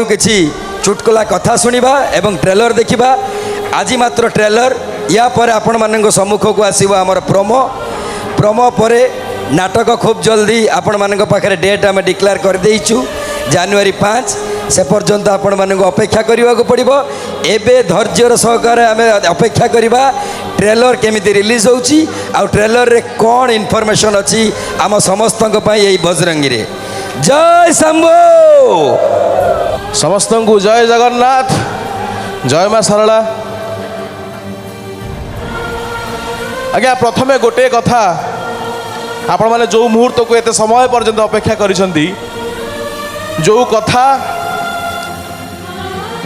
मुहर किसी चुटकुला कथा शुणा एवं ट्रेलर देखा। आज मात्र ट्रेलर या पर आपण मान सम्मुख को आसो आमर प्रोमो प्रोमो पर नाटक खूब जल्दी आपण मान पाखे डेट आम डिक्लेयर कर देइछु January 5 से पर्यंत आपण मान अपेक्षा करने को पड़ो। एवं धैर्यर सहकार आम अपेक्षा करवा ट्रेलर केमिति रिलीज होची आ ट्रेलर रे कौन इनफॉरमेशन अच्छी आम समस्त यही बजरंगी रे। जय शंभो समस्त को जय जगन्नाथ जय माँ सरला। आज्ञा प्रथमे गोटे कथा आपण माने जो मुहूर्त को एते समय पर्यंत अपेक्षा करिसंती जो कथा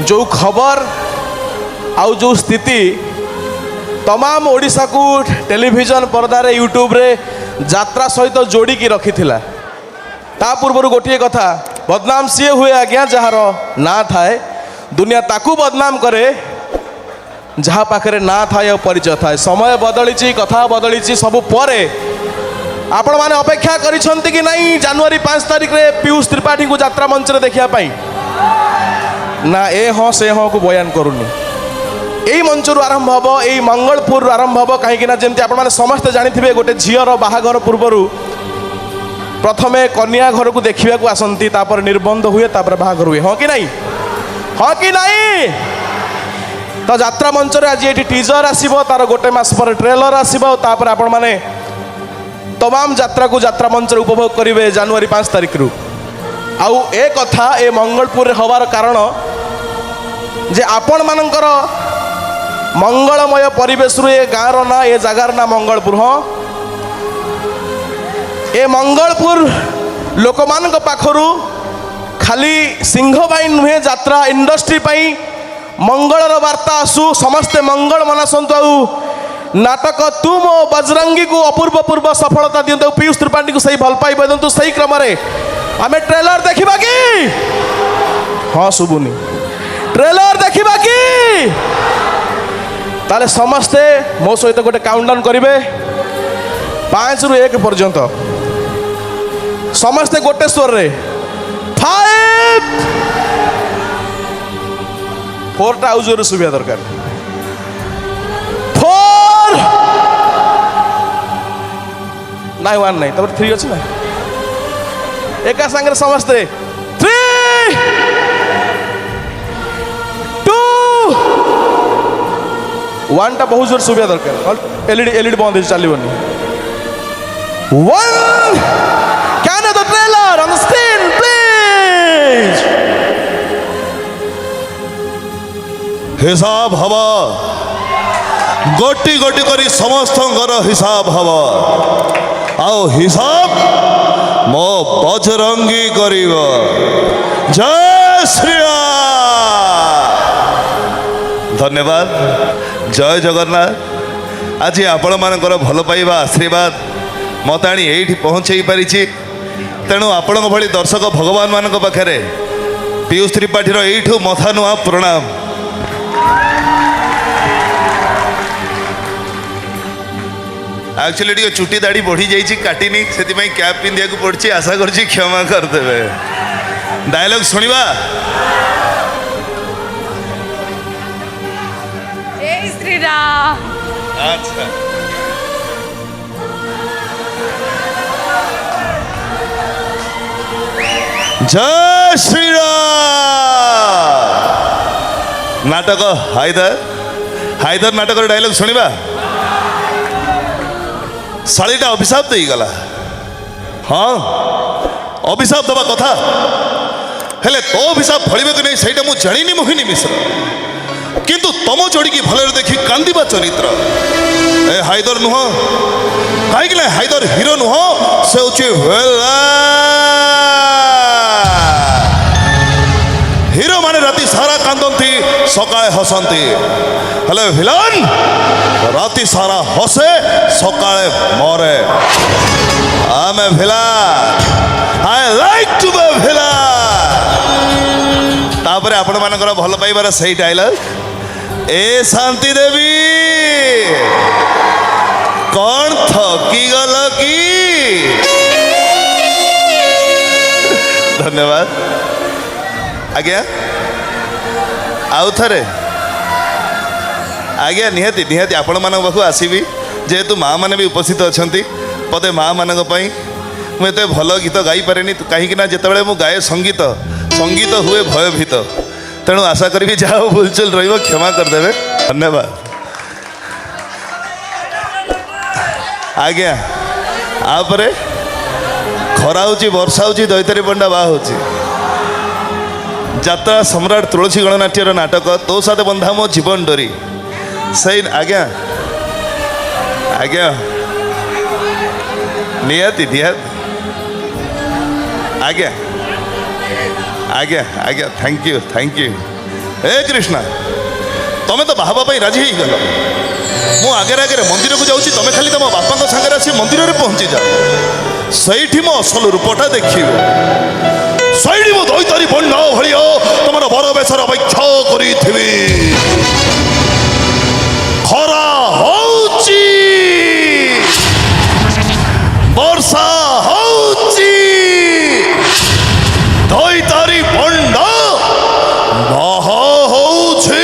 जो खबर आउ जो स्थिति तमाम ओडिशा को टेलीविजन पर्दारे यूट्यूब रे यात्रा सहित जोड़ी की रखी थिला। ता पूर्व गोटे कथा बदनाम सी हुए आज्ञा जार ना थाए दुनिया ताकू बदनाम करे जहाँ पाखे ना थाए और परिचय थाए। समय बदली कथा बदली सब परे आपण माने अपेक्षा करिसंती कि नहीं January 5 तारिख रे पीयूष त्रिपाठी को यात्रा मंच रे देखिया पाई ना ए हाँ से हाँ को बयान करूनी। यही मंचर आरंभ हम यही मंगलपुर आरंभ हम कहीं जमी आप समस्ते जानी गोटे झीर बाहाघर पूर्वर प्रथमे कन्या घर को देखा को आसती तापर निबंध हुए तापर बाहाघर हुए। हाँ कि नहीं हाँ कि नहीं। तो यात्रा मंच आज ये टीजर आसो तार गोटे मास पर ट्रेलर आसो तापर आपण मैंने तमाम यात्रा को यात्रा मंच उपभोग करेंगे January 5 तारिख रु। आउ ए कथा ए मंगलपुर हवार कारण जे आपण मानकर मंगलमय परिवेश रु ए गाँव ना ए जगार ना मंगलपुर। हाँ ए मंगलपुर लोक मान पाखरु खाली सिंहबाई नुहे यात्रा इंडस्ट्री पाई मंगलर वार्ता आसु समस्ते मंगल मनासंतु। आउ नाटक तुम बजरंगी को अपूर्व पूर्व सफलता दिंतु पीयूष त्रिपाठी को सही भल पाई दिंतु। सही क्रम आम ट्रेलर देखा कि हाँ शुभुनी ट्रेलर देखा कि ताले समस्ते मो सहित गोटे काउंटडाउन करेंगे 5 रु 1 पर्यंत समस्ते गोटे स्वर रे 5 4 टा आउजर सुविधा दरकार 4 नाइ 1 नाइ तब 3 अच्छी ना एका संगे समस्ते 3 2 1 टा बहुत जोर सुविधा दरकार। एलईडी बंद चलनी 1 can the trailer on the screen please. हिसाब हवा गोटी गोटी करी समस्त हिसाब हवा आओ हिसाब मो बजरंगी करिव। जय श्री राम। धन्यवाद जय जगन्नाथ। आज आपण मानकर भल पाइबा आशीर्वाद मत आनी एठी पहुँचे पारी तेणु आपण भली दर्शक भगवान मान पाखे पीयूष त्रिपाठी एठू मथा नुआ प्रणाम। एक्चुअली टी चुटी दाढ़ी बढ़ी जाइए काटिनी से कैप पिंधिया को पड़ी आशा कर क्षमा करदे। डायलॉग सुनिबा जय श्री राम। अच्छा जय श्री राम। नाटक हाइदर नाटक डायलॉग सुनिबा शाड़ीटा अभिशाप दे गला। हाँ अभिशाप दबा कथा हेले तो अभिशाप फलिबे कि नहीं सेटा मु जानिनी मोहिनी मिश्र किंतु तम जोड़ी की भले देखी कांदिबा चरित्र ए हाइदर नुह कहीं हाइदर हिरो नुह से हिरो माने राति सारा कांदती सकाळे हसंती हेले विलन राति सारा हसे सकाळे मरे। I'm a villain. I like to be a villain. तापर आपण मानकर भल पाइबार सही डायलॉग ए शांति देवी कौन थकी गल की। धन्यवाद। ଆଜ୍ଞା ଆଉ ଥରେ ଆଜ୍ଞା ନିହାତି ନିହାତି ଆପଣମାନଙ୍କ ପାଖକୁ ଆସିବି ଯେହେତୁ ମାଆ ମାନେ ବି ଉପସ୍ଥିତ ଅଛନ୍ତି ପଦେ ମାଆ ମାନଙ୍କ ପାଇଁ ମୁଁ ଏତେ ଭଲ ଗୀତ ଗାଇପାରେନି କାହିଁକି ନା ଯେତେବେଳେ ମୁଁ ଗାଏ ସଙ୍ଗୀତ ସଙ୍ଗୀତ ହୁଏ ଭୟଭୀତ ତେଣୁ ଆଶା କରିବି ଯାହା ହଉ ଭୁଲଚୁଲ ରହିବ କ୍ଷମା କରିଦେବେ ଧନ୍ୟବାଦ ଆଜ୍ଞା ଆପରେ ଖରା ହେଉଛି ବର୍ଷା ହେଉଛି ଦୈତାରୀ ପଣ୍ଡା ବାହା ହେଉଛି ଯାତ୍ରା ସମ୍ରାଟ ତୁଳସୀ ଗଣନାଟ୍ୟର ନାଟକ ତୋ ସାଥେ ବନ୍ଧା ମୋ ଜୀବନ ଡୋରି ସେଇ ଆଜ୍ଞା ଆଜ୍ଞା ନିହାତି ନିହାତି ଆଜ୍ଞା ଆଜ୍ଞା ଆଜ୍ଞା ଥ୍ୟାଙ୍କ ୟୁ ହେ କୃଷ୍ଣା ତମେ ତ ବାହାବା ପାଇଁ ରାଜି ହେଇଗଲ ମୁଁ ଆଗରେ ଆଗରେ ମନ୍ଦିରକୁ ଯାଉଛି ତମେ ଖାଲି ତମ ବାପାଙ୍କ ସାଙ୍ଗରେ ଆସି ମନ୍ଦିରରେ ପହଞ୍ଚିଯାଅ ସେଇଠି ମୋ ଅସଲ ରୂପଟା ଦେଖିବ ସେଇଠି ମୁଁ ଦୈତାରୀ ପଣ୍ଡ ଭଳିଆ ତମର ବର ବେଶର ଅପେକ୍ଷା କରିଥିବି ଖରା ହଉଛି ବର୍ଷା ହଉଛି ଦୈତାରୀ ପଣ୍ଡ ବାହା ହଉଛି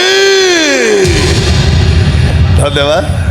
ଧନ୍ୟବାଦ